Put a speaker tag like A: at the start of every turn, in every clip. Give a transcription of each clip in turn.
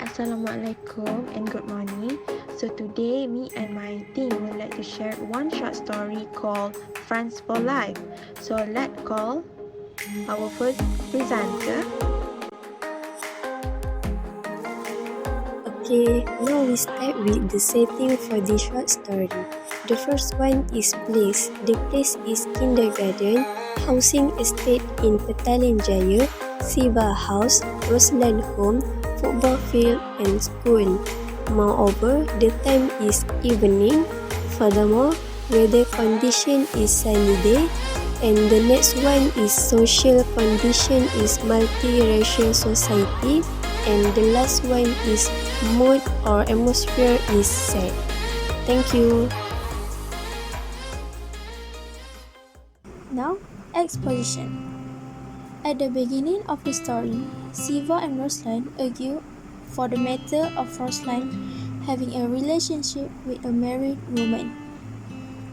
A: Assalamualaikum and good morning. So today me and my team would like to share one short story called Friends for Life. So let's call our first presenter.
B: Okay, now we start with the setting for this short story. The first one is place. The place is kindergarten, housing estate in Petaling Jaya, Siva House, Roseland Home, football field and school. Moreover, the time is evening. Furthermore, weather condition is sunny day. And the next one is social condition is multiracial society. And the last one is mood or atmosphere is sad. Thank you.
C: Now, exposition. At the beginning of the story, Siva and Ruslan argue for the matter of Ruslan having a relationship with a married woman.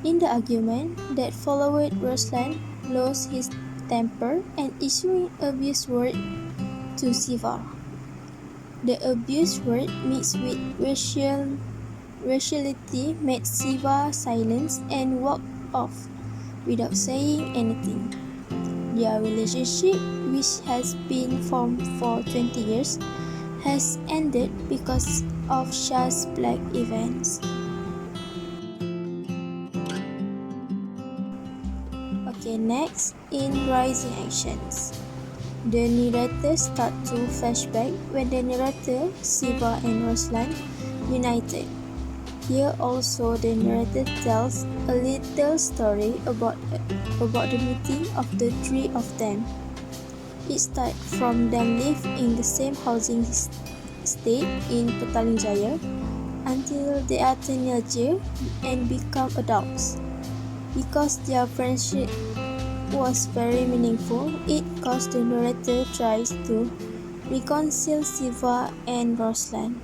C: In the argument that followed, Ruslan lost his temper and issuing abuse word to Siva. The abuse word mixed with raciality made Siva silence and walk off without saying anything. Their relationship, which has been formed for 20 years, has ended because of such black events. Okay, next, in rising actions. The narrator starts to flashback when the narrator, Siva and Ruslan, united. Here also the narrator tells a little story about the meeting of the three of them. It starts from them live in the same housing estate in Petaling Jaya until they are teenagers and become adults. Because their friendship was very meaningful, it caused the narrator tries to reconcile Siva and Ruslan.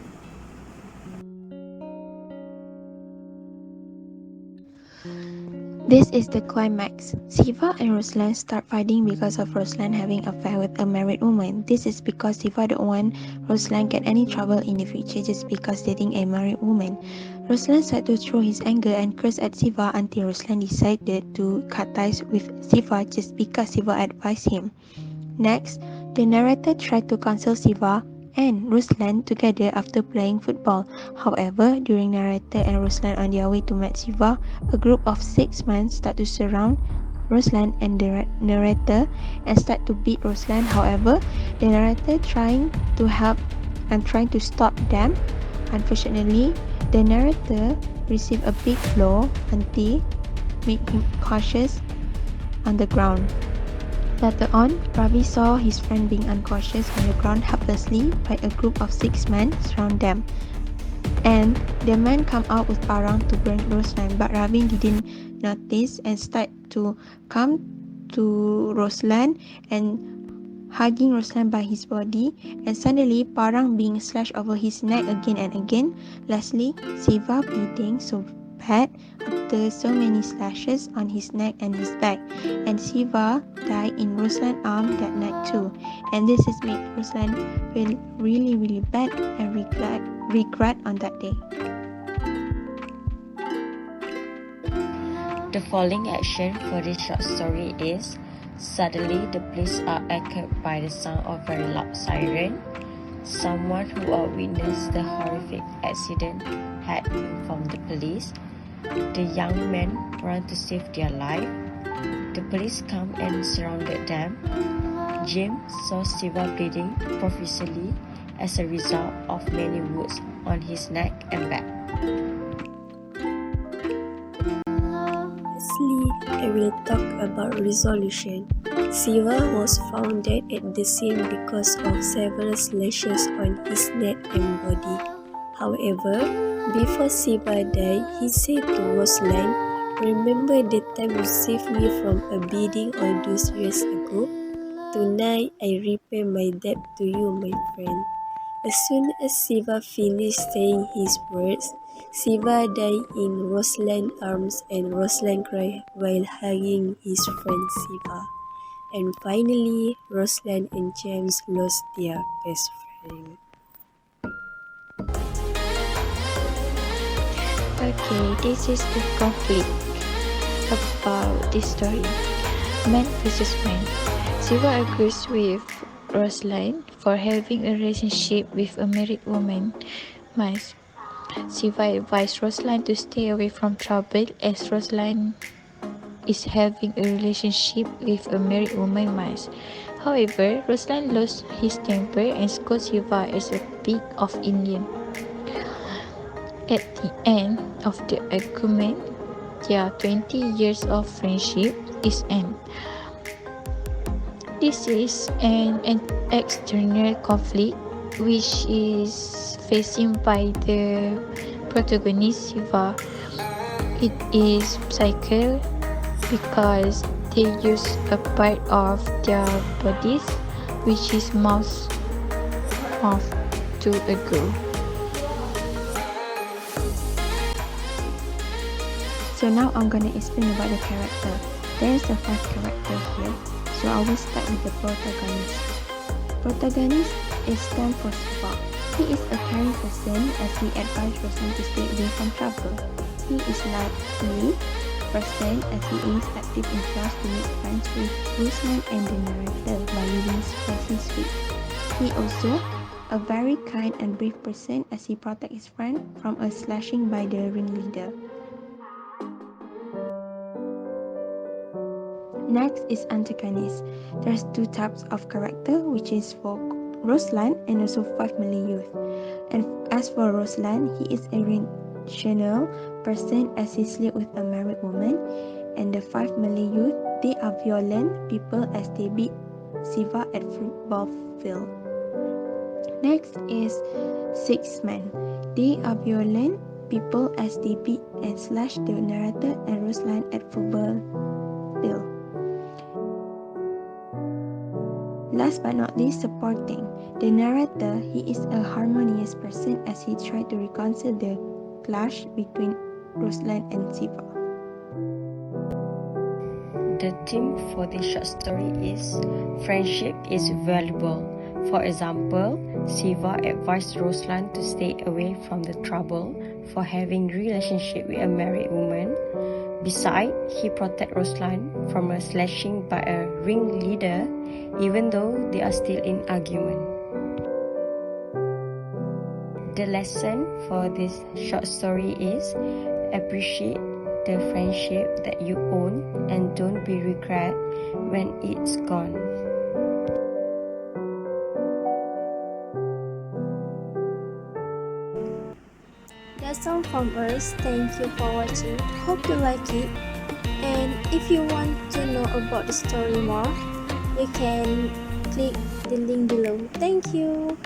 A: This is the climax. Siva and Ruslan start fighting because of Ruslan having an affair with a married woman. This is because Siva don't want Ruslan get any trouble in the future just because dating a married woman. Ruslan started to throw his anger and curse at Siva until Ruslan decided to cut ties with Siva just because Siva advised him. Next, the narrator tried to console Siva and Ruslan together after playing football. However, during narrator and Ruslan on their way to meet Siva, a group of 6 men start to surround Ruslan and the narrator and start to beat Ruslan. However, the narrator trying to help and trying to stop them. Unfortunately, the narrator received a big blow until made him cautious on the ground. Later on, Ravi saw his friend being unconscious on the ground helplessly by a group of 6 men surround them. And the men come out with parang to burn Ruslan, but Ravi didn't notice and started to come to Ruslan and hugging Ruslan by his body, and suddenly parang being slashed over his neck again and again. Lastly, Siva bleeding so bad after so many slashes on his neck and his back, and Siva died in Ruslan's arm that night too. And this has made Ruslan feel really bad and regret on that day.
D: The following action for this short story is: suddenly the police are echoed by the sound of very loud siren. Someone who witnessed the horrific accident had informed the police. The young men ran to save their life. The police come and surrounded them. Jim saw Siva bleeding profusely as a result of many wounds on his neck and back.
B: Lastly, I will talk about resolution. Siva was found dead at the scene because of several slashes on his neck and body. However, before Siva died, he said to Ruslan, "Remember the time you saved me from a beating all those years ago? Tonight I repay my debt to you, my friend." As soon as Siva finished saying his words, Siva died in Ruslan's arms and Ruslan cried while hugging his friend Siva. And finally, Ruslan and James lost their best friend.
A: Okay, this is the conflict about this story. Man versus man. Siva agrees with Rosalind for having a relationship with a married woman. Mas Siva advised Rosalind to stay away from trouble as Rosalind is having a relationship with a married woman. Mas. However, Rosalind lost his temper and scolds Siva as a pig of Indian. At the end of the argument, their 20 years of friendship is end. This is an external conflict which is facing by the protagonist Siva. It is psychical because they use a part of their bodies which is mouse to a girl. So now I'm gonna explain about the character. There's a 5 character here. So I will start with the protagonist. Protagonist is stand for Siva. He is a caring person as he advises Rosalind to stay away from trouble. He is lively person as he is active in class to make friends with Rosalind and the narrator by using spicy sweet. He also a very kind and brave person as he protects his friend from a slashing by the ringleader. Next is antagonist. There's 2 types of character, which is for Rosalind and also 5 Malay youth. And as for Rosalind, he is a rational person as he sleeps with a married woman. And the 5 Malay youth, they are violent people as they beat Siva at football field. Next is 6 men. They are violent people as they beat and slash the narrator and Rosalind at football field. Last but not least, supporting. The narrator, he is a harmonious person as he tried to reconcile the clash between Rosalind and Siva.
D: The theme for this short story is friendship is valuable. For example, Siva advised Rosalind to stay away from the trouble for having relationship with a married woman. Besides, he protected Rosalind from a slashing by a ringleader even though they are still in argument. The lesson for this short story is appreciate the friendship that you own and don't be regret when it's gone.
C: That's all from us. Thank you for watching. Hope you like it. And if you want to know about the story more, you can click the link below. Thank you.